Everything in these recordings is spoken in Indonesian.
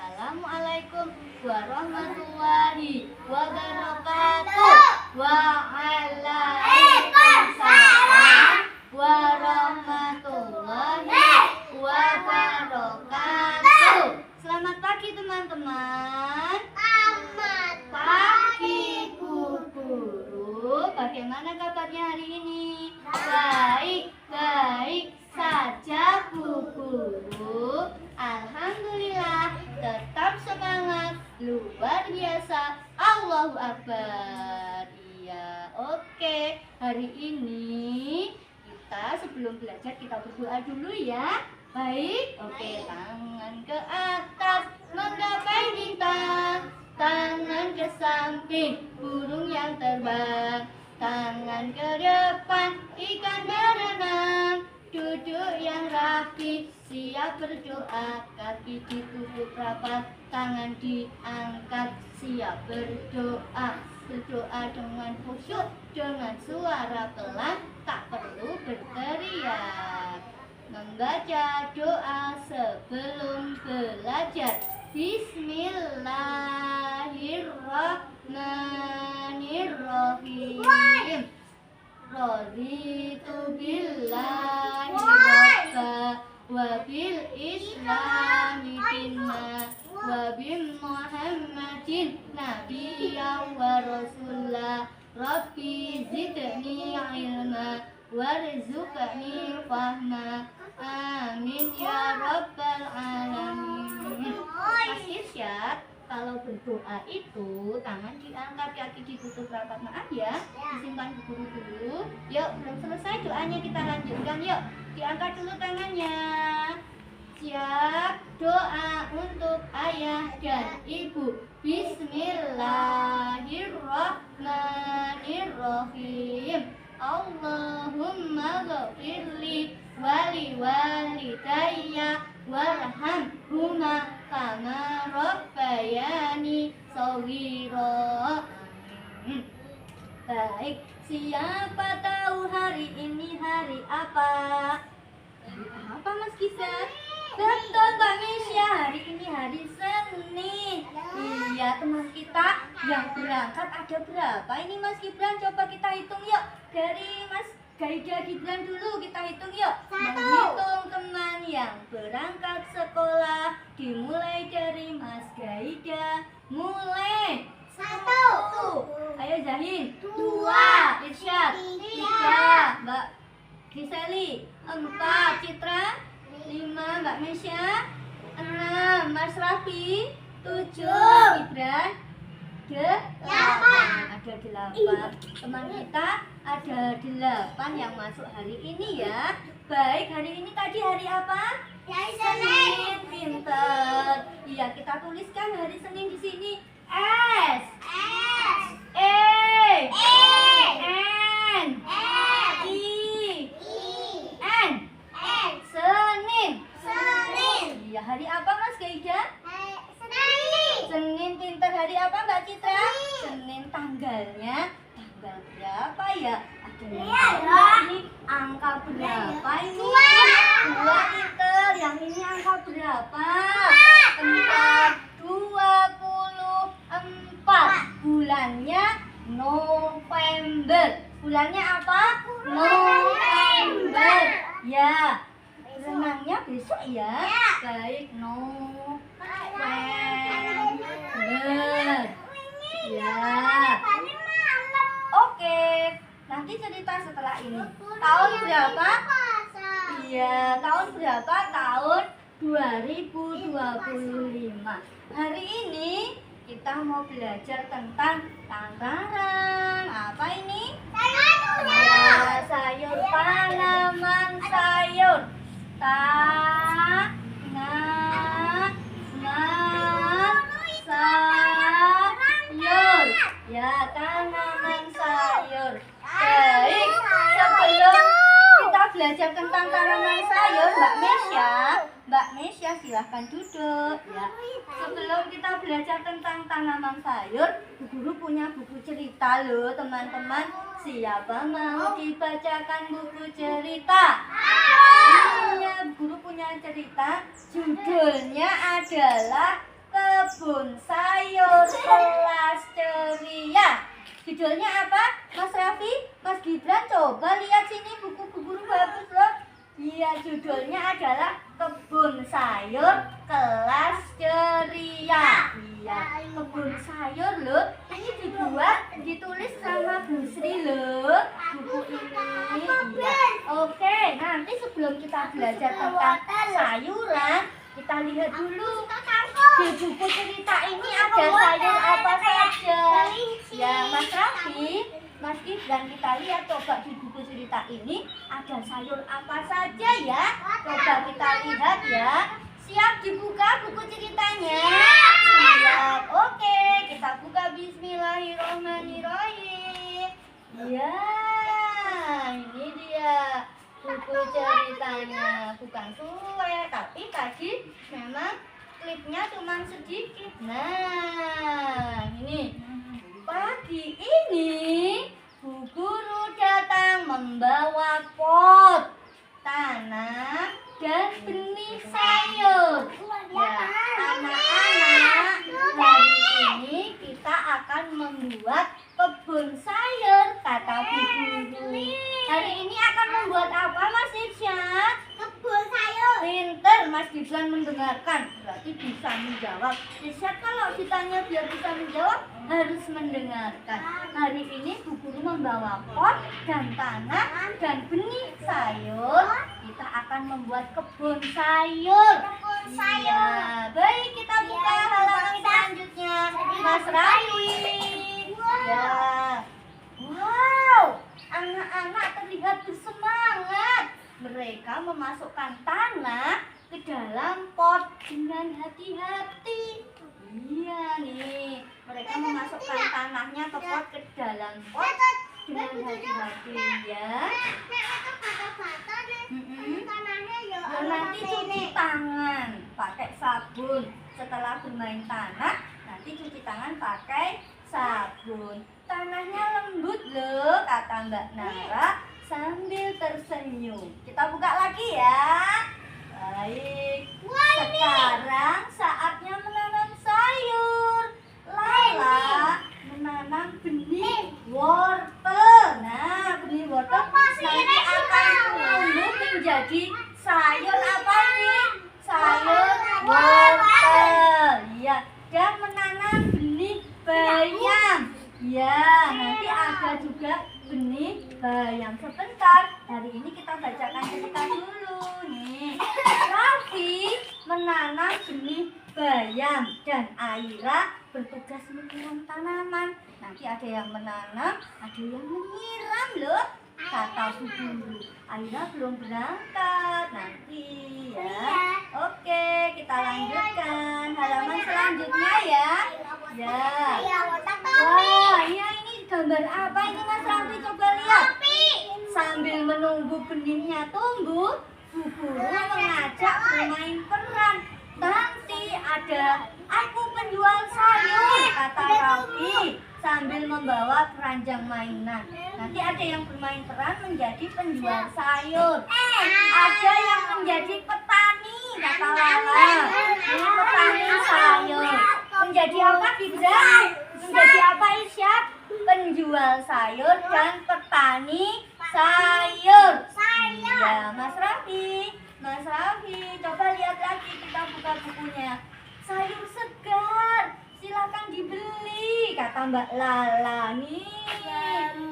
Assalamualaikum warahmatullahi wabarakatuh. Waalaikumsalam warahmatullahi wabarakatuh. Selamat pagi teman-teman. Selamat pagi Bu Guru. Bagaimana kabarnya hari ini? Baik saja Bu Guru. Alhamdulillah, tetap semangat, luar biasa. Allahu Akbar. Iya, oke. Hari ini kita sebelum belajar kita berdoa dulu ya. Baik, oke. Tangan ke atas, menggapai bintang. Tangan ke samping, burung yang terbang. Tangan ke depan, ikan berenang. Duduk yang rapi, siap berdoa. Kaki ditutup rapat, tangan diangkat, siap berdoa. Berdoa dengan khusyuk, dengan suara pelan, tak perlu berteriak. Membaca doa sebelum belajar. Bismillahirrahmanirrahim. Raditu billahi rabba wa bil islami dinna wa bi Muhammadin nabiyyan wa rasulah. Rabbi zidni ilma warzuqni fahma. Amin ya rabbal alamin. Masih siap? Kalau berdoa itu tangan diangkat, kaki ditutup rapat. Maaf ya, disimpan Bu Guru dulu. Yuk, belum selesai doanya, kita lanjutkan. Yuk, diangkat dulu tangannya. Siap, doa untuk ayah dan ibu. Bismillahirrahmanirrahim. Allahumma ghafirli wali walidayya warhamhuma kama rabbayani shaghira. Baik, siapa tahu hari ini hari apa? Hari apa Mas Kisah? Betul Mbak Mesya, hari ini hari Senin. Iya, teman kita yang berangkat ada berapa ini Mas Gibran? Coba kita hitung yuk. Dari Mas Gaida Gibran dulu kita hitung yuk. Menghitung teman yang berangkat sekolah. Dimulai dari Mas Gaida. Mulai 1. Ayo Zahin. 2. Irsyad. 3. Mbak Giseli. 4. Citra. 5. Mbak Mesya. 6. Mas Raffi. 7. Gibran. 8. Ada 8. Teman kita ada 8 yang masuk hari ini ya. Baik, hari ini tadi hari apa? Hari Senin. Pinter. Iya, kita tuliskan hari Senin di sini. S. E. N. I. N. Senin. Iya, hari apa Mas Gaida? Senin. Pinter. Hari apa Mbak Citra? Senin. Tanggalnya tanggal berapa ya? Ada yang ini angka berapa ini? 2. Pinter. Yang ini angka berapa? 24. Bulannya November. Bulannya apa? November. Ya. Renangnya besok ya. Baik, November. Ya. Oke. Nanti cerita setelah ini. Tahun berapa? Iya, tahun berapa? Tahun 2025. Hari ini kita mau belajar tentang tanaman. Apa ini? Ya, sayur, tanaman sayur. Sayur. Ya, tanaman sayur. Baik, sebelum kita belajar tentang tanaman sayur, Mbak Mesya silahkan duduk ya. Sebelum kita belajar tentang tanaman sayur, Bu Guru punya buku cerita loh teman-teman. Siapa mau dibacakan buku cerita? Iya, Bu Guru punya cerita. Judulnya adalah kebun sayur kelas ceria. Judulnya apa? Mas Raffi, Mas Gibran, coba lihat sini buku guru bagus loh. Iya, judulnya adalah kebun sayur kelas ceria. Iya, kebun sayur loh. Ini dibuat, ditulis sama Bu Sri loh. Buku ini. Iya. Oke, nanti sebelum kita belajar tentang sayuran, kita lihat dulu di buku cerita ini ada sayur apa saja. Ya, Mas Raffi, Mas Gibran, kita lihat coba di buku cerita ini ada sayur apa saja ya. Coba kita lihat ya. Siap dibuka buku ceritanya? Siap. Oke, kita buka. Bismillahirrahmanirrahim. Ya, ini dia buku ceritanya. Bukan suwe, tapi tadi memang klipnya cuma sedikit. Nah, ini. Pagi ini Bu Guru datang membawa pot, tanah, dan benih sayur. Ya, anak-anak, hari ini kita akan membuat kebun sayur, kata Bu Guru. Hari ini akan membuat apa, Mas Irsyad? Kebun sayur. Pinter, Mas Gibran mendengarkan, berarti bisa menjawab. Irsyad kalau ditanya biar bisa menjawab, harus mendengarkan. Hari ini Bu Guru membawa pot dan tanah dan benih sayur. Kita akan membuat kebun sayur. Iya, baik, kita buka halaman selanjutnya. Mas Raffi. Ya. Wow, anak-anak terlihat bersemangat. Mereka memasukkan tanah ke dalam pot dengan hati-hati. Iya nih, mereka memasukkan tanahnya ke pot ke dalam pot dengan hati-hati ya. Nanti cuci tangan pakai sabun. Setelah bermain tanah, nanti cuci tangan pakai sabun. Tanahnya lembut loh, kata Mbak Nara sambil tersenyum. Kita buka lagi ya. Baik, sekarang saatnya menanam sayur. Lala menanam benih wortel. Nah, benih wortel nanti akan tumbuh menjadi sayur apa ini? Sayur wortel. Iya, dan menanam benih bayam. Ya, nanti ada juga benih bayam. Sebentar, hari ini kita bacakan cerita dulu nih. Raffi menanam benih bayam dan Aira bertugas menyiram tanaman. Nanti ada yang menanam, ada yang menyiram loh, kata Bu Guru. Aira belum berangkat nanti ya. Oke, kita lanjutkan halaman selanjutnya ya. Ya. Wah, iya, ini gambar apa ini, Mas Raffi? Coba lihat. Sambil menunggu benihnya tumbuh, Bu Guru mengajak bermain peran. Nanti ada aku penjual sayur, kata Raffi sambil membawa keranjang mainan. Nanti ada yang bermain peran menjadi penjual sayur. Ada yang menjadi petani, kata Lala. Ini petani sayur. Menjadi apa, Gibran? Menjadi apa, Irsyad? Penjual sayur dan petani sayur. Iya, Mas Raffi. Mas Raffi, coba lihat lagi, kita buka bukunya. Sayur segar, silakan dibeli, kata Mbak Lala. Nih,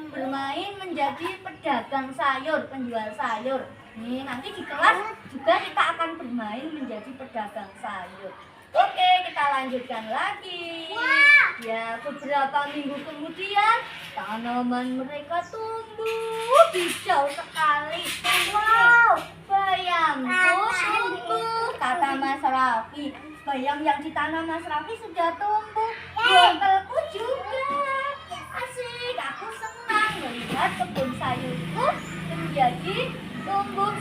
bermain menjadi pedagang sayur, penjual sayur. Nih, nanti di kelas juga kita akan bermain menjadi pedagang sayur. Oke, kita lanjutkan lagi. Ya, beberapa minggu kemudian tanaman mereka tumbuh hijau sekali. Wow, bayamku tumbuh, kata Mas Raffi. Bayam yang ditanam Mas Raffi sudah tumbuh. Wortelku juga. Asik, aku senang melihat kebun sayurku menjadi tumbuh.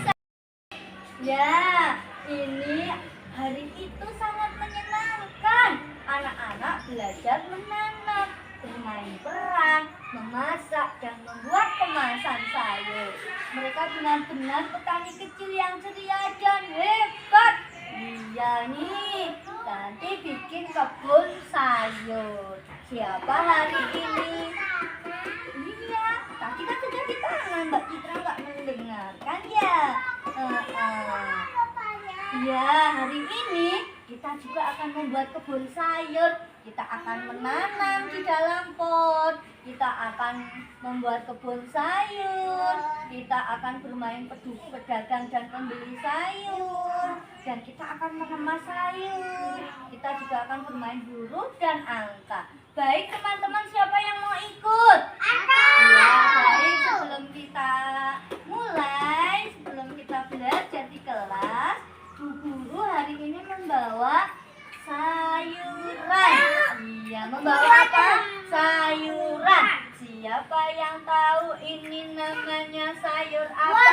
Ya, ini hari itu sangat menyenangkan. Anak-anak belajar menanam, bermain peran, memasak, dan membuat kemasan sayur. Mereka benar-benar petani kecil yang ceria dan hebat. Iya nih, Nanti bikin kebun sayur. Siapa hari ini? Iya, tadi kan sudah di tangan, Mbak Citra nggak mendengarkan ya? Iya, hari ini kita juga akan membuat kebun sayur. Kita akan menanam di dalam pot. Kita akan membuat kebun sayur. Kita akan bermain pedagang dan pembeli sayur. Dan kita akan mengemas sayur. Kita juga akan bermain huruf dan angka. Baik teman-teman, siapa yang mau ikut? Ya, baik. Sebelum kita mulai, sebelum kita belajar di kelas, Bu Guru hari ini membawa sayuran. Iya, membawa apa? Sayuran. Siapa yang tahu ini namanya sayur apa?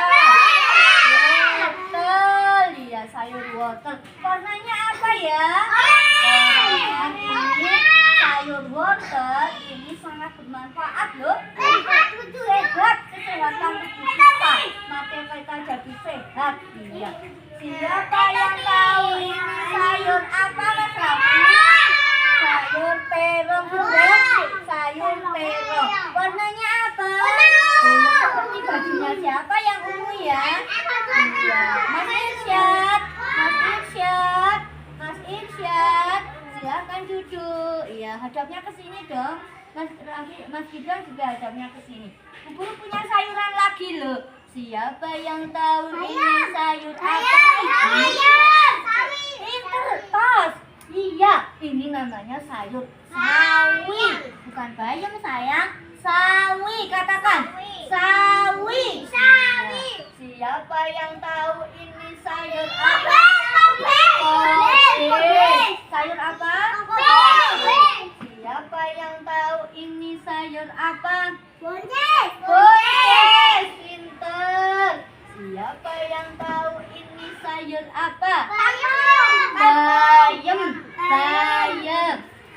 Wortel. Iya, sayur wortel. Warnanya apa ya? Ini sayur wortel ini sangat bermanfaat loh. Sehat, kesehatan tubuh kita. Maka kita jadi sehat. Iya. Siapa yang tahu ini sayur apa, Mas Rafi? Sayur terong, betul? Sayur terong. Warnanya apa? Seperti bajunya siapa yang ungu ya? Iya. Mas Irsyad, Mas Irsyad, Mas Irsyad. Silakan duduk. Iya, hadapnya ke sini dong. Mas Gibran juga hadapnya ke sini. Bu Guru punya sayuran lagi loh. Siapa yang tahu ini sayur apa? Pintar, iya, ini namanya sayur sawi. Bukan bayam sayang, sawi. Katakan sawi. Siapa yang tahu ini sayur apa? Sayur apa? Siapa yang tahu ini sayur apa? Buncis. Pinter. Siapa yang tahu ini sayur apa? Bayam.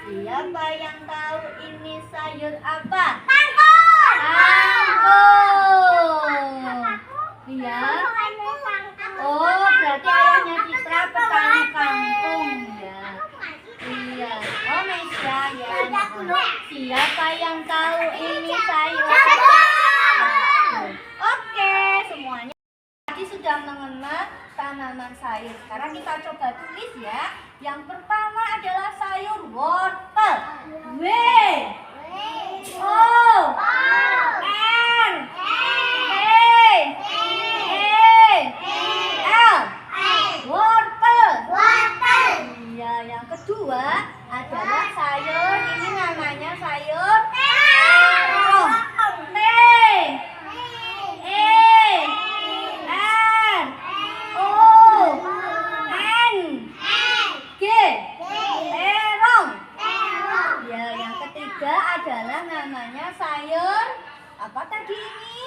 Siapa yang tahu ini sayur apa? Kangkung. Iya. Oh, berarti ayahnya Citra petani kangkung ya. Iya. Oh, Mesya ya. Siapa yang tahu ini sayur apa? Oke, semuanya tadi sudah mengenal tanaman sayur. Sekarang kita coba tulis ya. Yang pertama adalah sayur wortel. W O R L. Wortel. Iya, yang kedua adalah sayur, ini namanya sayur terong. T E R O N G. Terong. Ya, yang ketiga adalah namanya sayur apa tadi ini?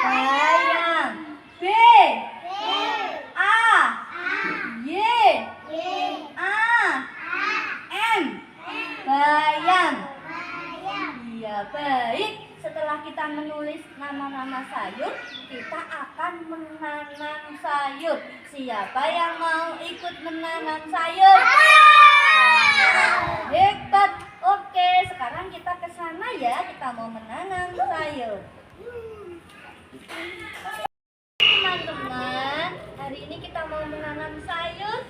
Bayam. B A Y A M. Bayam. Iya, baik. Setelah kita menulis nama-nama sayur, kita akan menanam sayur. Siapa yang mau ikut menanam sayur? Hebat. Oke, sekarang kita ke sana ya. Kita mau menanam sayur. Teman-teman, hari ini kita mau menanam sayur.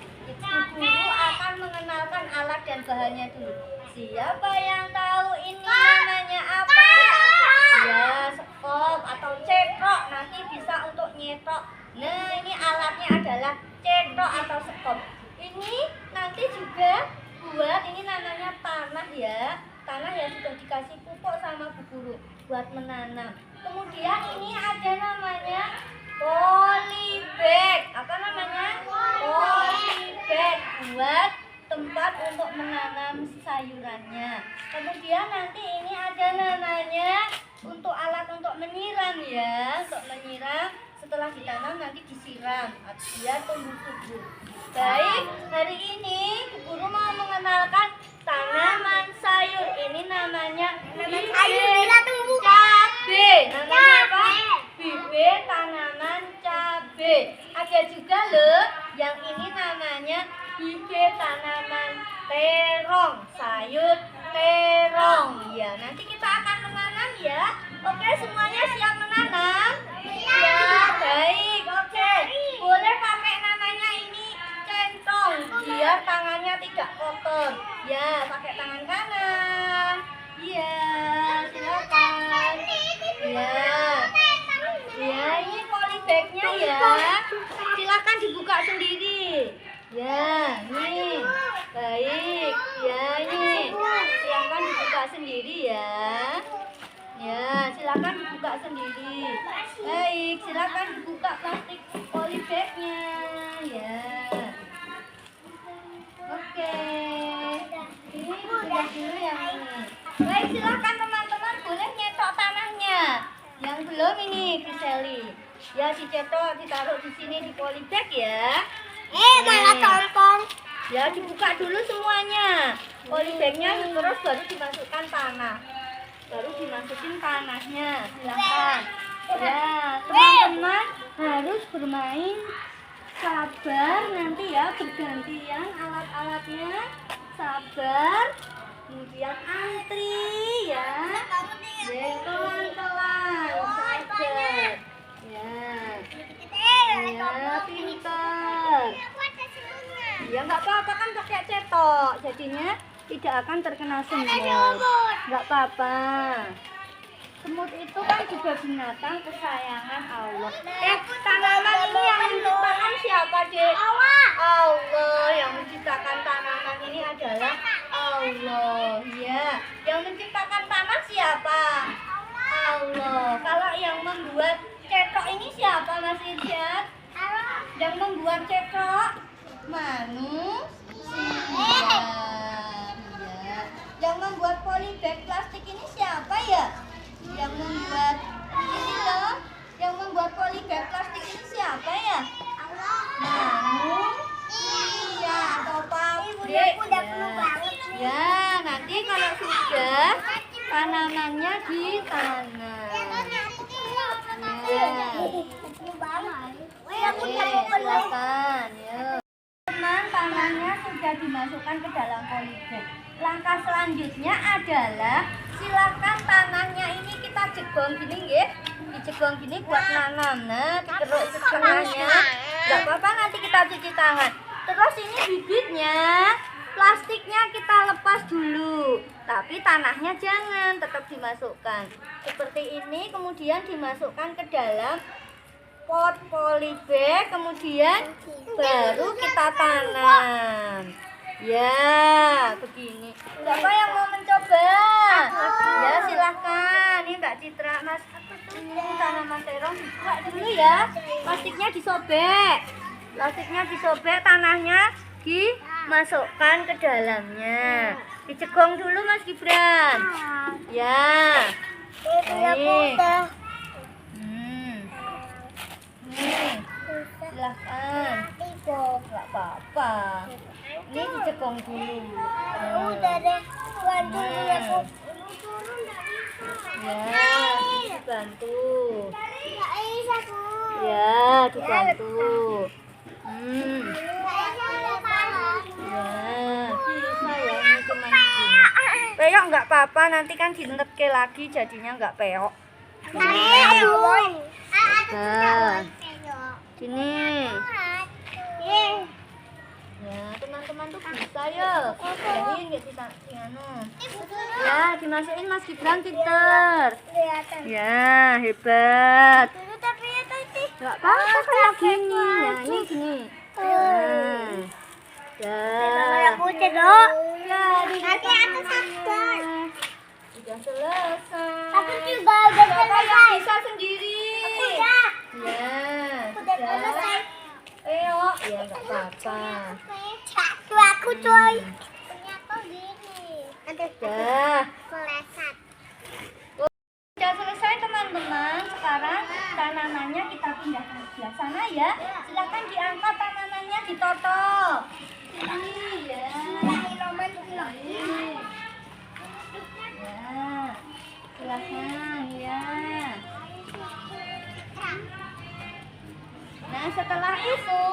Guru akan mengenalkan alat dan bahannya dulu. Siapa yang tahu ini namanya apa? Ya, sekop atau cetok. Nanti bisa untuk nyetok. Nah, ini alatnya adalah cetok atau sekop. Ini nanti juga buat, ini namanya tanah ya. Tanah yang sudah dikasih pupuk sama Bu Guru buat menanam. Kemudian ini ada namanya polybag. Apa namanya? Polybag, buat tempat untuk menanam sayurannya. Kemudian nanti ini ada namanya untuk alat untuk menyiram ya. Untuk menyiram, setelah ditanam nanti disiram biar tumbuh subur. Baik, hari ini Bu Guru mau mengenalkan tanaman sayur. Ini namanya cabai. Namanya apa? Bibit tanaman cabai. Ada juga loh yang ini namanya Hijau tanaman terong, sayur terong. Ya, nanti kita akan menanam ya. Oke, semuanya siap menanam? Ya, baik. Oke, boleh pakai namanya ini centong, biar tangannya tidak kotor. Ya, pakai tangan kanan. Iya, silakan. Ya, ya ini polybagnya ya. Silakan dibuka sendiri. Ya, nih. Baik. Ya, ini. Silakan dibuka sendiri ya. Ya, silakan dibuka sendiri. Baik, silakan dibuka plastik polybagnya. Ya. Oke. Ini sudah dulu yang ini. Baik, silakan teman-teman boleh nyetok tanahnya. Yang belum ini Kriseli. Ya, dicetok, ditaruh di sini di polybag ya. Malah compong. Ya, dibuka dulu semuanya. Polybagnya terus baru dimasukkan tanah. Baru dimasukin tanahnya. Silakan. Ya, teman-teman harus bermain sabar nanti ya, bergantian alat-alatnya. Sabar. Kemudian antri ya. Pelan-pelan sabar. Ya. Ya, pintar. Ya nggak apa-apa kan pakai cetok, jadinya tidak akan terkena semut. Nggak apa-apa. Semut itu kan juga binatang kesayangan Allah. Tanaman ini yang menciptakan siapa, Dek? Allah. Yang menciptakan tanaman ini adalah Allah. Ya, yang menciptakan tanah siapa? Allah. Kalau yang membuat cetok ini siapa, Mas Irsyad? Yang membuat cetok manusia. Ya. Yang membuat polybag plastik ini siapa ya? Yang membuat ini loh. Yang membuat polybag plastik ini siapa ya? Manusia atau pabrik. Ya, nanti kalau sudah tanamannya ditanam. Silakan ya. Teman, tanahnya sudah dimasukkan ke dalam polybag. Langkah selanjutnya adalah silakan tanahnya ini kita jegong gini ya. Dijegong gini buat nanam. Nah, dikeruk setengahnya. Enggak apa-apa, nanti kita cuci tangan. Terus ini bibitnya, plastiknya kita lepas dulu. Tapi tanahnya jangan, tetap dimasukkan. Seperti ini, kemudian dimasukkan ke dalam pot polybag, kemudian baru kita tanam. Ya, begini. Siapa yang mau mencoba? Ya, silahkan. Ini Mbak Citra, Mas. Ini tanaman terong dibuka dulu ya. Plastiknya disobek. Plastiknya disobek, tanahnya dimasukkan ke dalamnya. Dicegong dulu Mas Gibran. Ya. Baik. Silahkan. Nggak apa-apa. Ini dicekong dulu. Udah deh, bantu aku. Ya, dibantu. Nggak bisa aku. Ya, dibantu. Ya, bisa ya ini cuman gini. Peok nggak apa-apa, nanti kan dineke lagi jadinya nggak peok. Nah, sini. Ya, teman-teman tuh bisa ya. Jadiin nggak ya, dimasukin Mas Gibran pinter. Ya, hebat. Nggak apa-apa kayak gini. Nah, ini gini. Ya. Nanti aku sabar. Sudah selesai. Aku juga udah selesai. Bisa sendiri. Udah. Ya. Udah selesai. Ayo, ya nggak apa-apa. Satu aku coy. Punya aku gini. Udah. Selesai. Sudah selesai teman-teman. Sekarang tanamannya kita pindah ke sebelah sana ya. Silakan diangkat tanamannya, ditotok. Sini ya. Ya. Silakan ya. Nah, setelah itu,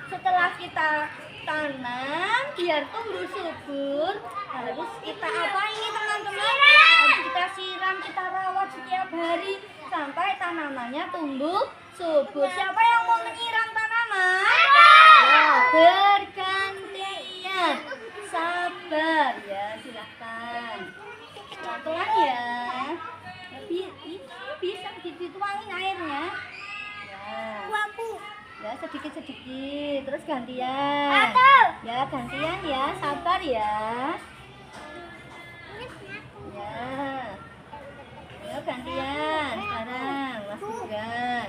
setelah kita ditanam biar tumbuh subur, harus kita apa ini teman-teman? Harus kita siram, kita rawat setiap hari sampai tanamannya tumbuh subur. Siapa yang mau menyiram tanaman? Ya, bergantian. Sabar ya, silahkan. Pelan-pelan ya. Bisa dituangin airnya. Ya, sedikit-sedikit. Terus gantian. Ya, gantian ya. Sabar ya. Ya, gantian. Sekarang masukkan.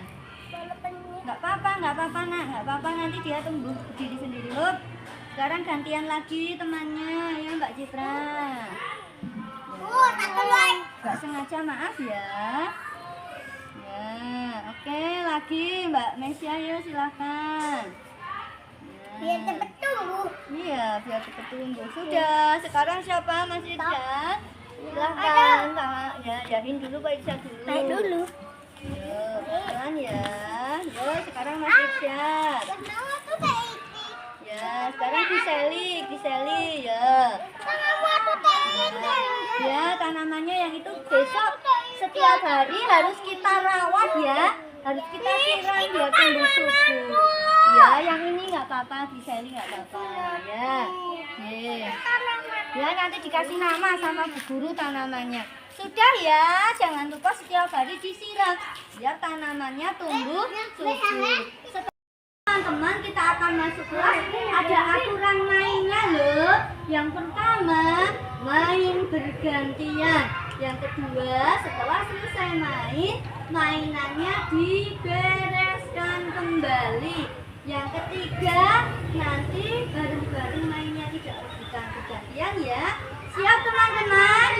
Nggak apa-apa nak. Nggak apa-apa, nanti dia tumbuh berdiri sendiri. Hup. Sekarang gantian lagi temannya ya Mbak Citra. Nggak sengaja, maaf ya. Ya, oke, lagi Mbak Mesia, yuk silahkan. Biar cepet tumbuh. Iya, biar cepet tumbuh. Sudah, sekarang siapa Mas Irsyad? Silahkan, ya, Yahin dulu Pak Irsyad dulu. Naik dulu. Yuk, pelan ya. Yuk, sekarang Mas Irsyad. Ya, sekarang diseli ya. Ya, tanamannya yang itu besok setiap hari harus kita rawat ya. Harus kita siram biar tumbuh subur. Ya, yang ini nggak apa-apa, diseli nggak apa-apa ya. Ya, nanti dikasih nama sama Bu Guru tanamannya. Sudah ya, jangan lupa setiap hari disiram biar tanamannya tumbuh subur. Teman-teman, kita akan masuk kelas. Ada aturan mainnya loh. Yang pertama, main bergantian. Yang kedua, setelah selesai main, mainannya dibereskan kembali. Yang ketiga, nanti bareng-bareng mainnya tidak bergantian ya. Siap teman-teman?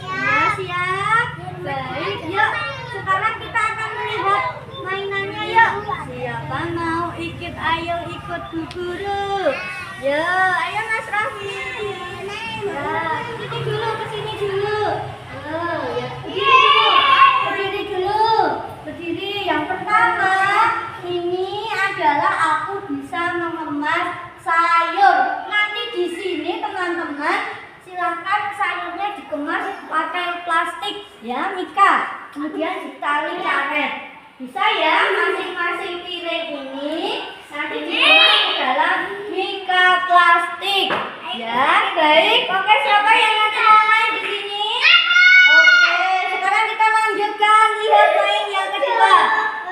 Ya, siap. Baik, yuk. Sekarang kita akan melihat mainannya yuk. Siapa mau ikut? Ayo ikut Bu Guru. Ya, ayo Mas Raffi. Ya, kesini dulu. Oh, ya. Berdiri dulu. Berdiri. Yang pertama, ini adalah aku bisa mengemas sayur. Nanti di sini teman-teman, silahkan sayurnya dikemas pakai plastik ya, Mika. Kemudian ditali karet. Bisa ya, masing-masing piring ini nanti dikemas ke dalam Mika plastik. Ya, baik. Oke, siapa yang nanti mau main di sini? Oke, sekarang kita lanjutkan lihat main yang kedua.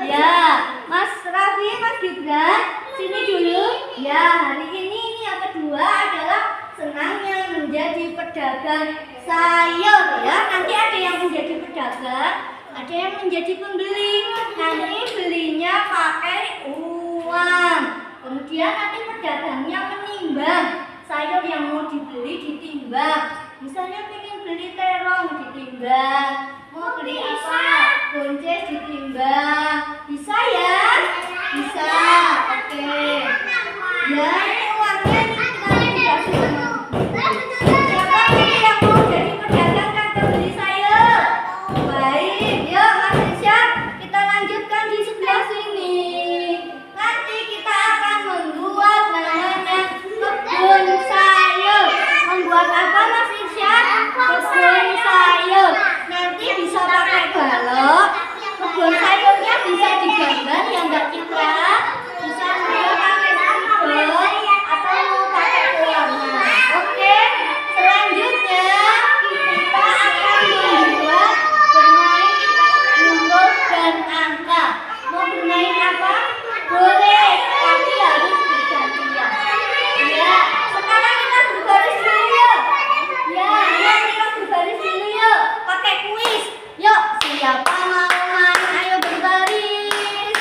Ya, Mas Raffi, Mas Gibran, sini dulu. Ya, hari ini yang kedua adalah senangnya menjadi pedagang sayur ya. Nanti ada yang menjadi pedagang, ada yang menjadi pembeli. Nanti belinya pakai uang. Kemudian nanti pedagangnya menimbang sayur yang mau dibeli, ditimbang. Misalnya pengen beli terong, ditimbang. Mau beli apa? Buncis, ditimbang. Bisa ya? Bisa. Oke. Ya, ini uangnya ini kita dikasih sama. Siapa ini yang mau jadi pedagang dan pembeli sayur? Baik, yuk Mas Irsyad, kita lanjutkan di sebelah sini. Nanti kita akan membuat namanya kebun sayur. Membuat apa Mas Irsyad? Kebun sayur. Nanti bisa pakai balok. Kebun sayurnya bisa digambar ya Mbak Citra. Bisa juga pakai stiker atau mau pakai pewarna. Oke, selanjutnya kita akan membuat bermain rumput dan angka. Mau bermain apa? Boleh, tapi harus bergantian. Ya, sekarang kita berbaris dulu yuk. Ya, kita berbaris dulu yuk. Pakai kuis. Yuk, siapa mau main? Ayo berbaris.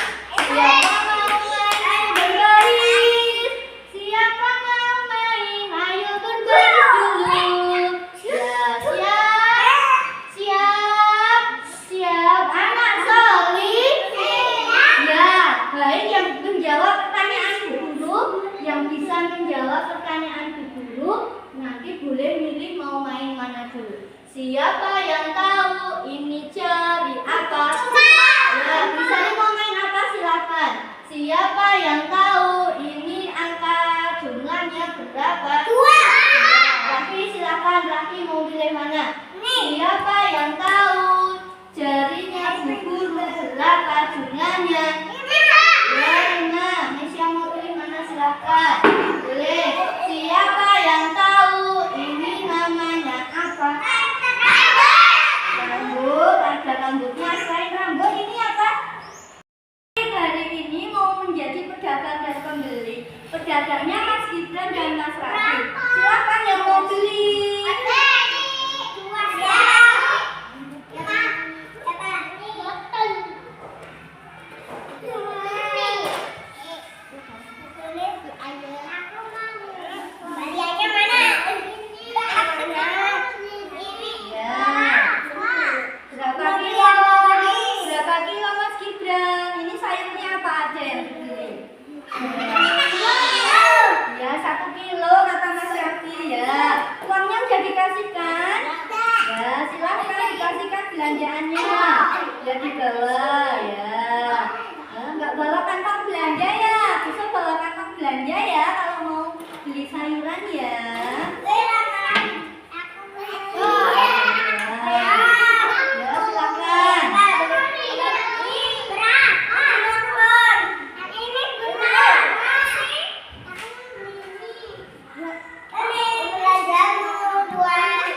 Siapa mau main? Ayo berbaris. Siapa mau main? Ayo berbaris dulu. Ya, siap. Anak solih. Ya, baik, yang menjawab pertanyaan Bu Guru, yang bisa menjawab pertanyaan Bu Guru, nanti boleh milih mau main mana dulu. Siapa yang tahu ini jari apa? Ya, misalnya mau main apa silakan. Siapa yang tahu ini angka jumlahnya belanjanya? Ya, Rina. Mesya mau pilih mana silakan. Boleh. Siapa yang tahu ini namanya apa? Rambut. Ada rambutnya. Selain rambut ini apa? Hari ini mau menjadi pedagang dan pembeli. Pedagangnya Mas Gibran dan Mas Raffi. Silakan yang mau beli. Berapa kilo Mas Gibran? Ini sayurnya apa aja yang dibeli? Ya, 1 kilo kata Mas Raffi ya. Uangnya udah dikasihkan? Ya, silahkan dikasihkan belanjaannya. Ya dibawa ya. Enggak bawa kantong belanja ya. Bisa bawa kantong belanja ya kalau mau beli sayuran ya. Ya, silakan.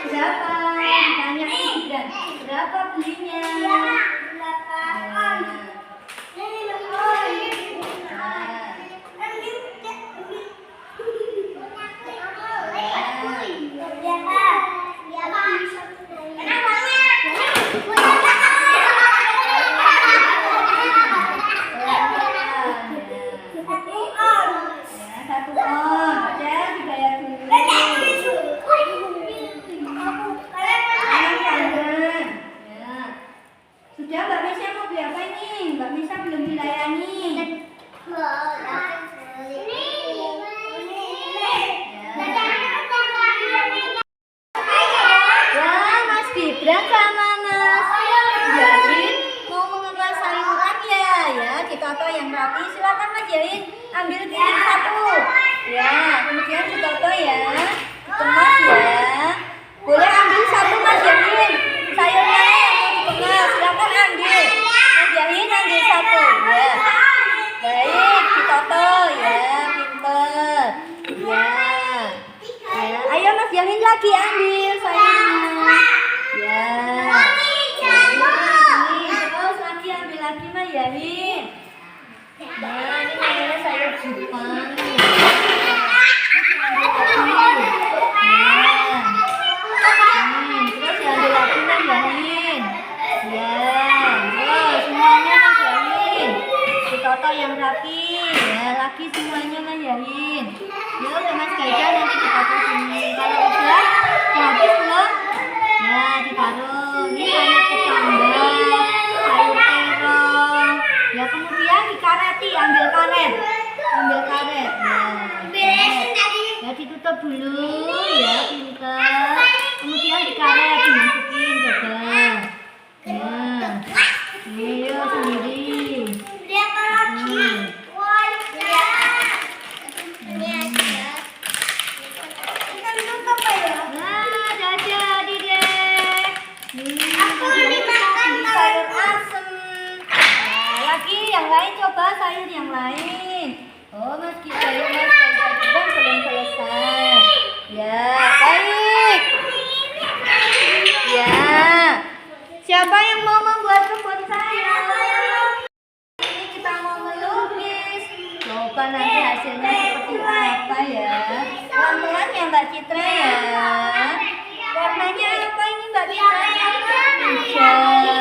Berapa? Ditanya Gibran. Berapa belinya? Satu on. Ada dibayar dulu. Ya. Sudah Mbak Mesya mau beli apa ini? Mbak Mesya belum dilayani. Ya, Mas Gibran sama Mas Yahin mau mengemas sayuran ya. Ya, ditata yang rapi. Silakan Mas Yahin ambil piring 1. Ya, kemudian ditata ya. Dikemas ya. Boleh ambil 1 Mas Yahin. Sayurnya yang mau dikemas. Silakan ambil. Mas Yahin ambil 1. Ya. Baik, ditata ya. Pinter. Ya. Ya, ayo Mas Yahin lagi ambil sayurnya. Ya. Ini terus lagi ambil lagi Mas Yahin. Nah, ini namanya sayur Jepang. Terus diambil lagi Mas Yahin. Ya, terus semuanya Mas Yahin. Ditata yang rapi. Ya, lagi semuanya Mas Yahin. Ya udah Mas Gaida nanti ditata sini. Kalau udah habis belum? Ya, ditaruh. Ini sayur kecambah, sayur terong. Ya, kemudian dikareti, ambil karet. Ambil karet. Ya, ditutup dulu ya, pinter. Kemudian dikaret, dimasukin coba. Ya. Ayo sendiri. Nah, udah jadi deh. Sayur asem. Nah, lagi yang lain coba sayur yang lain. Oh, Mas Gibran belum selesai. Ya, baik. Ya. Siapa yang mau membuat kebun sayur? Ini kita mau melukis. Coba nanti hasilnya seperti apa ya? Pelan-pelan ya Mbak Citra ya. Warnanya apa ini Mbak Citra? Hijau ya.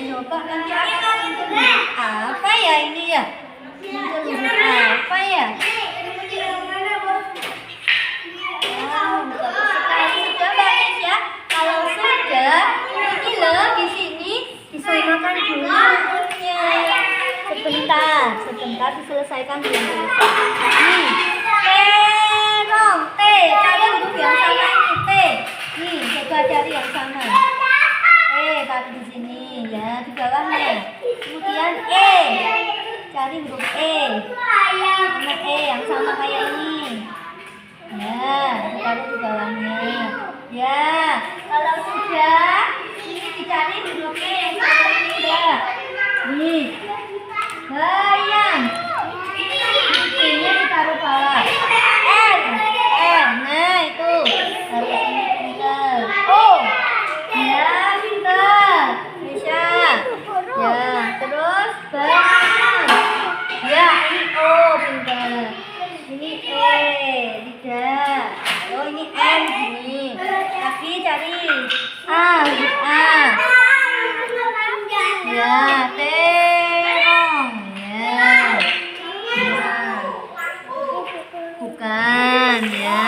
Coba nanti apa ya ini ya? Apa ya? Bagus sekali. Sudah Mbak Mesya. Kalau sudah, ini loh di sini disamakan dulu rumusnya. Sebentar diselesaikan belum selesai. Nih, terong, T. Kalian huruf yang sama ini T. Nih, coba cari yang sama. Taruh di sini ya, di bawahnya. Kemudian E. Cari huruf E. Mana E yang sama kayak ini. Ya, taruh di bawahnya. Ya, kalau sudah, ini dicari hurufnya yang sudah. Nih, bayang. Ini ditaruh bawah. N. Nah itu. Taruh sini pintar. O. Ya, pintar. Bisa. Ya, terus bayang. Ya, ini O, pintar. Ini E, tidak. Oh, ini M gini. Lagi cari A, A. Ya, terong. Ya. Bukan, ya.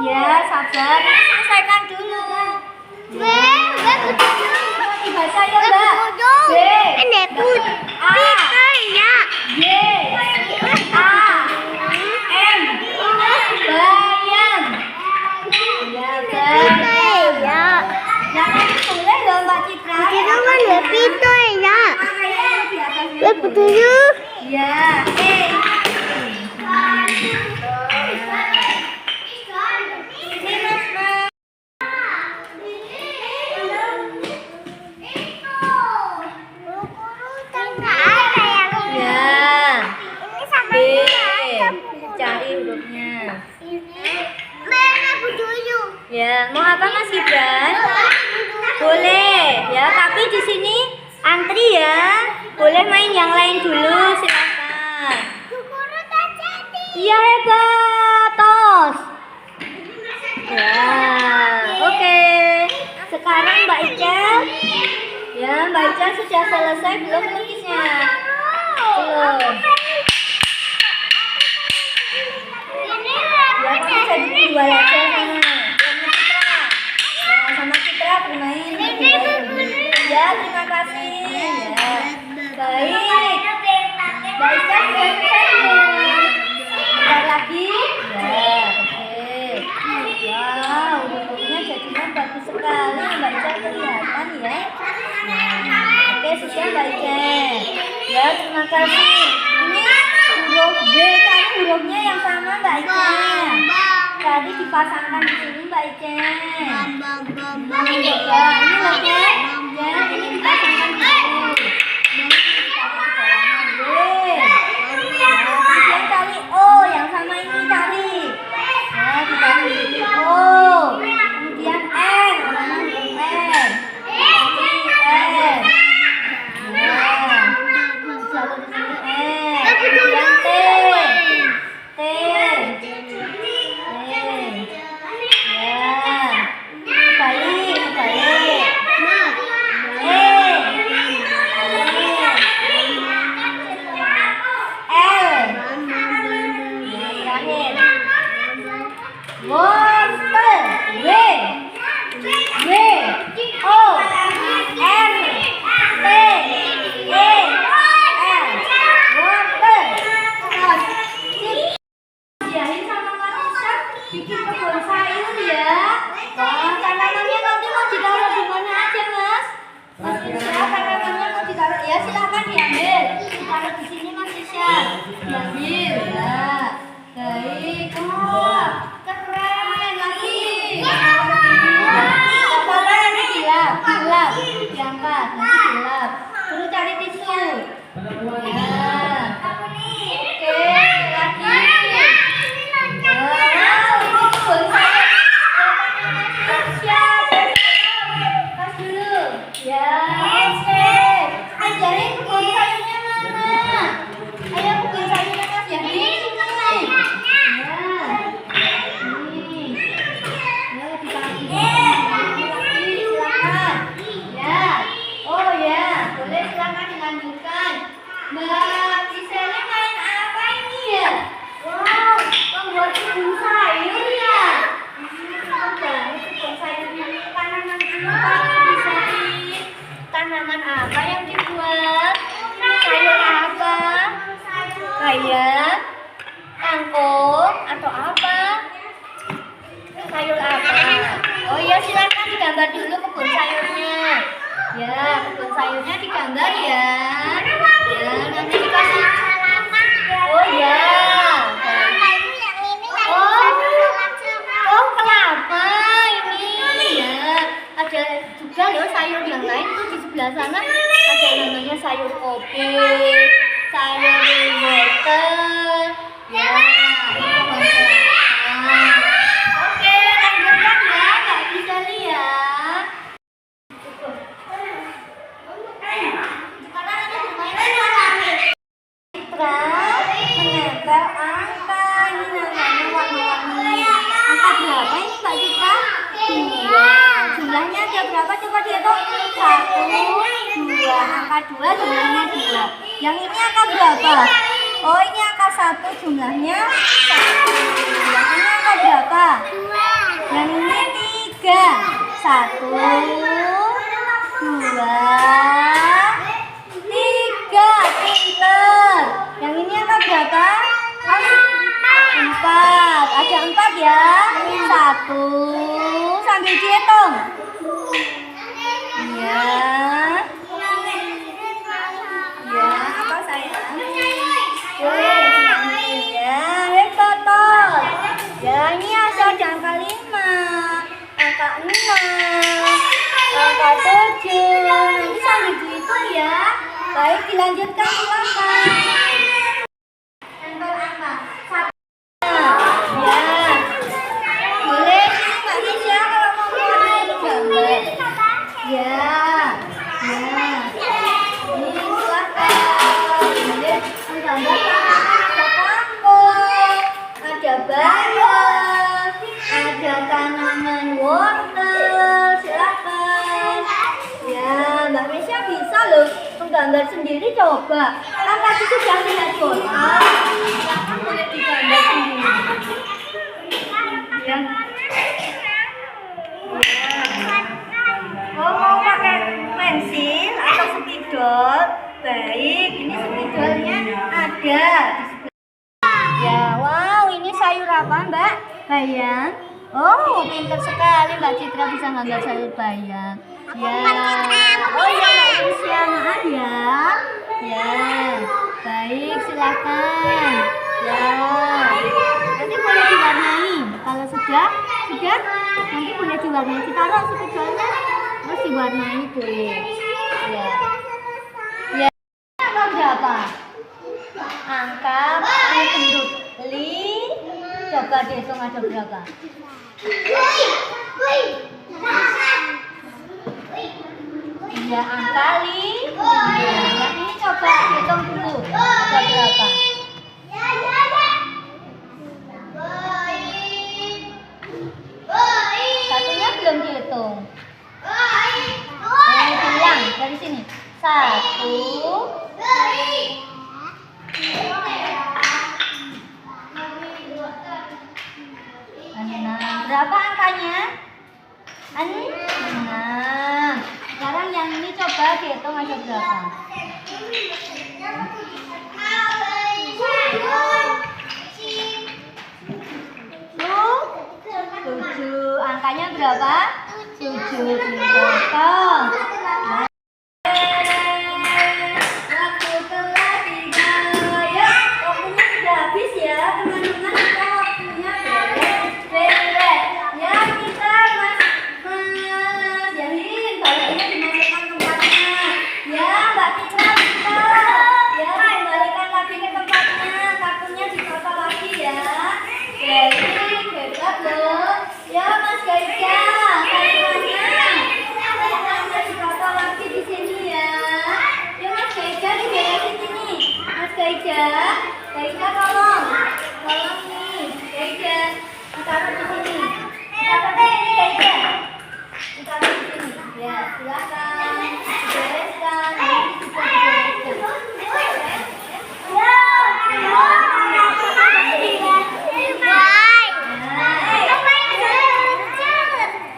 Ya, sabar, selesaikan dulu. Dibaca ya, Mbak. B. A. G. A. M. Bayang. Ya, bayang. Jangan ditulis loh, Mbak Citra. Ya, E. Cari hurufnya. Ya, mau apa Mas Gibran? Boleh, ya. Tapi di sini antri ya. Boleh main yang lain dulu, silakan. Iya hebat, tos. Ya, oke. Sekarang Mbak Ica. Ya, Mbak Ica sudah selesai belum melukisnya? Belum. Ya, kamu jadi dua aja sama Citra bermain. Ya, terima kasih. Ya, baik. Baik kan? Bentar lagi. Ya, oke. Wow, bentuknya jadinya bagus sekali. Mbak Ica kelihatan ya. Oke, sudah Mbak Ica. Ya, terima kasih. Ini huruf B, kan hurufnya yang sama Mbak Ica. Tadi dipasangkan di sini Mbak Ica. Ini loh ya. Ya, ini dipasangkan di sini. Kemudian cari O, yang sama ini cari. Ya, ditaruh di sini O. Kemudian N, mana huruf N? N. Ya. Satu di sini N. Kemudian T. T. Ya. Kembali. Wortel, W, O, N, T, E, L, wortel. Diahin sama Marisa, bikin kebun sayur ya. Tanamannya nanti mau ditaruh di mana aja Mas? Mas Isya, tanamannya mau ditaruh ya, silakan diambil. Ditaruh di sini Mas Isya. Diambil ya. Baik, keren lagi. Coba nanti gelap, diangkat, nanti gelap. Suruh cari tisu. Ya. Oke, lagi. Pas dulu. Ya, oke. Ajarin kebun sayurnya mana? Ayo kebun sayurnya Mas ya. Bayam, kangkung, atau apa? Sayur apa? Oh iya, silakan digambar dulu kebun sayurnya. Ya, kebun sayurnya digambar ya. Ya, nanti dikasih. Oh ya. Oh, kelapa ini ya. Ada juga loh sayur yang lain tuh di sebelah sana. Ada yang namanya sayur kopi, sayur wortel. Ya, oke, lanjutkan ya, Kak Giseli ya. Sekarang ini bermain Citra menempel angka. Ini namanya warna-warni. Angka berapa ini Mbak Citra? 2. Jumlahnya ada berapa? Coba dihitung. 1, 2. Angka 2 jumlahnya 2. Yang ini angka berapa? Oh, ini angka 1 jumlahnya 1. Yang ini angka berapa? 2. Yang ini 3. 1, 2, 3. Pinter. Yang ini angka berapa? 4. Ada 4 ya. 1. Sambil dihitung. Iya. Ya, apa sayang? Boleh diambil ya. Total. Ya, ini ada angka 5, angka 6, angka 7. Nanti sambil dihitung ya. Baik, dilanjutkan silakan. Nempel angka 1. Ya. Boleh sih Mbak Nisha kalau mau mulai gambar. Ya. Ya. Ini silakan. Boleh menggambarkan ada kangkung, ada bayam, ada tanaman wortel. Silakan. Ya, Mbak Nisha bisa loh menggambar sendiri, coba. Kan tadi sudah lihat foto. Silakan boleh digambar sendiri. Ya. Oh, mau pakai pensil atau spidol? Baik, ini spidolnya ada di sebelah. Ya, wow, ini sayur apa Mbak? Bayam. Oh, pintar sekali Mbak Citra bisa gambar sayur bayam. Ya. Oh iya Mbak Lucia, maaf ya. Ya, baik, silakan. Ya, nanti boleh diwarnai. Kalau sudah, nanti boleh diwarnai. Ditaruh spidolnya, terus diwarnai boleh. Ya. Ya. Angka berapa? Angka gendut. Coba dihitung ada berapa? Ya, angka 5. Yang ini coba hitung dulu. Ada berapa? Satunya belum dihitung. Bilang dari sini. 1. Berapa angkanya? 6. Sekarang yang ini coba dihitung ada berapa? 7. Angkanya berapa? 7. Dipotong. Waktu telah tiba. Ya, waktunya sudah habis ya, teman-teman. Kita waktunya beres. Ya, kita Mas Yahin, baliknya dimasukkan tempatnya. Ya, Mbak Citra bisa. Ya, kembalikan lagi ke tempatnya. Kartunya dipotong lagi ya. Baik, hebat loh. Ya, Mas Gaija, sayurannya dipotong lagi di sini ya. Ya, Mas Gaija diberesin sini. Mas Gaija, tolong nih, Gaija, taruh di sini. Taruh di sini, Gaija. Taruh di sini. Ya, silakan. Dibereskan. Ini bisa dibereskan.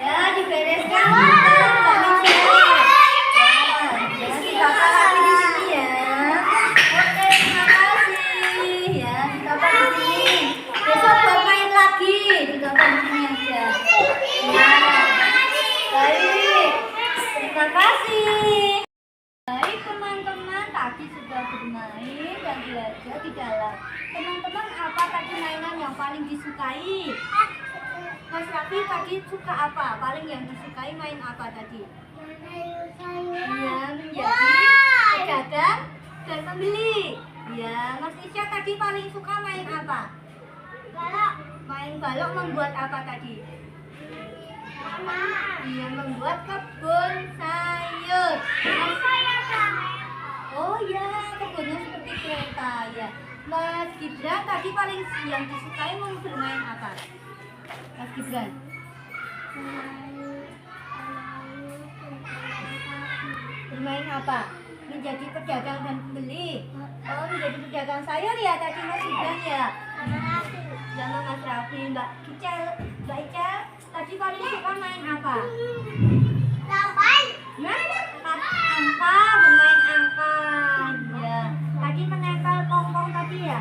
Ya, dibereskan. Jangan dibakar lagi di sini ya. Oke, terima kasih. Teman-teman, apa tadi mainan yang paling disukai? Mas Raffi tadi suka apa? Paling yang disukai main apa tadi? Iya, menjadi pedagang dan pembeli. Ya, Mas Isya tadi paling suka main apa? Balok. Main balok membuat apa tadi? Mama. Iya, membuat kebun sayur. Oh ya, kebunnya seperti kereta ya. Mas Gibran tadi paling yang disukai mau bermain apa? Mas Gibran? Bermain apa? Menjadi pedagang dan pembeli. Oh, menjadi pedagang sayur ya tadi Mas Gibran ya. Sama Mas Raffi, Mbak Ica tadi paling suka main apa? Angka, bermain angka. Ya. Tadi menempel pong-pong tadi ya?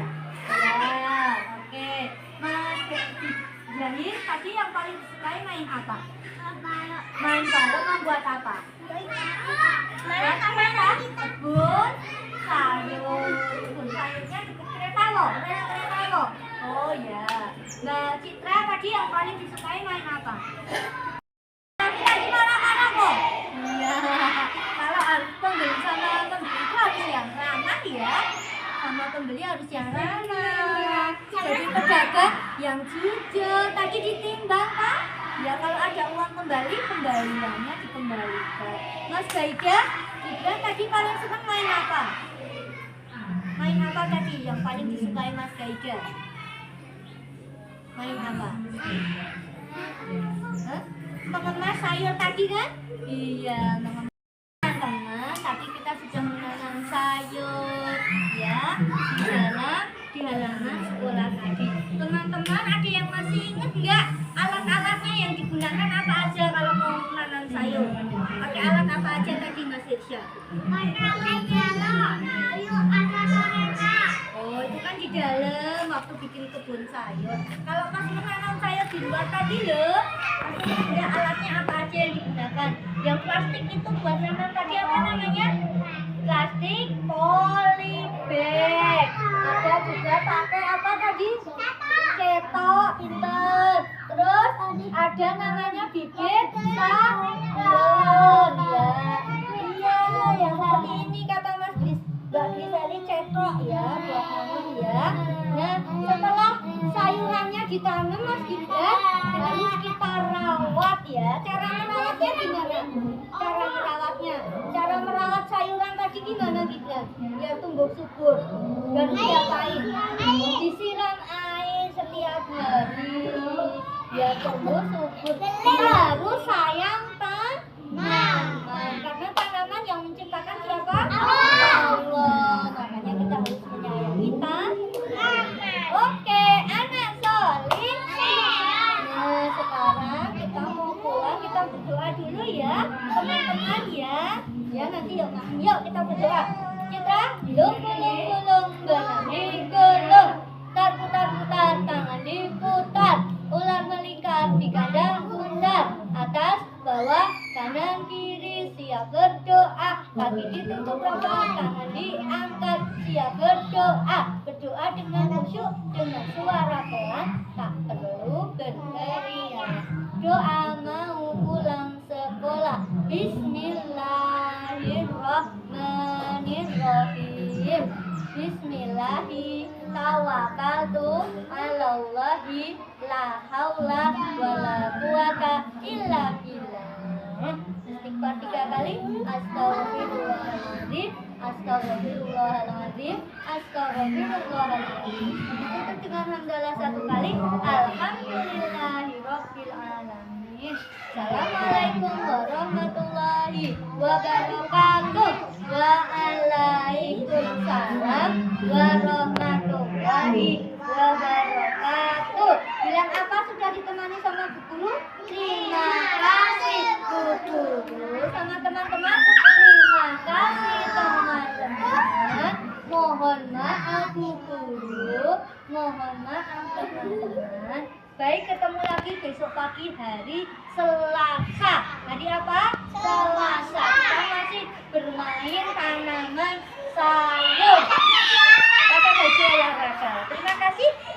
Ya, oke. Mas Ibrahim tadi yang paling disukai main apa? Main balok membuat apa? Kebun sayur. Kebun sayurnya dekat kereta loh. Kereta loh. Oh ya. Mbak Citra tadi yang paling disukai main apa? Tadi marah-marah kok. Iya. Kalau pembeli sama pembeli itu harus yang ramah ya. Sama pembeli harus yang ramah. Jadi pedagang yang jujur. Tadi ditimbang Pak. Ya kalau ada uang kembali, kembaliannya dikembalikan. Mas Baida, Gibran tadi paling suka main apa? Main apa tadi yang paling disukai Mas Baida? Main apa? Hah? Mengemas sayur tadi kan? Iya, mengemas. Teman-teman, tadi kita sudah menanam sayur ya di halaman sekolah tadi. Teman-teman, ada yang masih ingat nggak alat-alatnya yang digunakan apa aja kalau mau menanam sayur? Pakai alat apa aja tadi Mas Irsya? Oh, itu kan di dalam waktu bikin kebun sayur. Kalau pas menanam sayur di luar tadi loh, ada alatnya apa aja yang digunakan? Yang plastik itu buat nanam tadi apa namanya? Plastik polybag. Ada juga pakai apa tadi? Cetok, pinter. Terus ada namanya bibit sabun ya. Iya, yang seperti ini kata Mbak Giseli cetok ya, buat nanam ya. Nah, setelah sayurannya ditanam Mas Gibran, harus kita rawat ya. Cara merawatnya gimana? Cara merawat sayuran tadi gimana Gibran? Biar tumbuh subur. Harus diapain? Disiram air setiap hari. Biar tumbuh subur. Kita harus sayang tanaman. Karena tanaman yang menciptakan siapa? Allah. Makanya kita harus menyayangi tanaman. Oke, anak solid. Nah, sekarang kita mau pulang, kita berdoa dulu ya, teman-teman ya. Ya nanti yuk kita berdoa. Kita gulung, badan digulung, putar, tangan diputar, ular melingkar di kandang bundar, atas, bawah, kanan, kiri, siap berdoa, kaki ditutup rapat, tangan diangkat, siap berdoa, berdoa dengan khusyuk, dengan suara pelan, tak perlu berteriak. Doa mau pulang sekolah, Bismillahirrahmanirrahim. Bismillahi tawakkaltu 'alallahi la haula wala quwata illa billah. Istighfar 3 kali. Astagfirullahaladzim, astagfirullahaladzim, astagfirullahaladzim. Tutup dengan hamdalah 1 kali. Alhamdulillahirabbil alamin. Assalamualaikum warahmatullahi wabarakatuh. Waalaikumsalam warahmatullahi wabarakatuh. Bilang apa sudah ditemani sama Bu Guru? Terima kasih Bu Guru. Sama teman-teman, terima kasih teman-teman. Mohon maaf Bu Guru, mohon maaf teman-teman. Baik, ketemu lagi besok pagi hari Selasa. Tadi apa? Selasa. Kita masih bermain tanaman sayur. pakai baju olahraga. Terima kasih.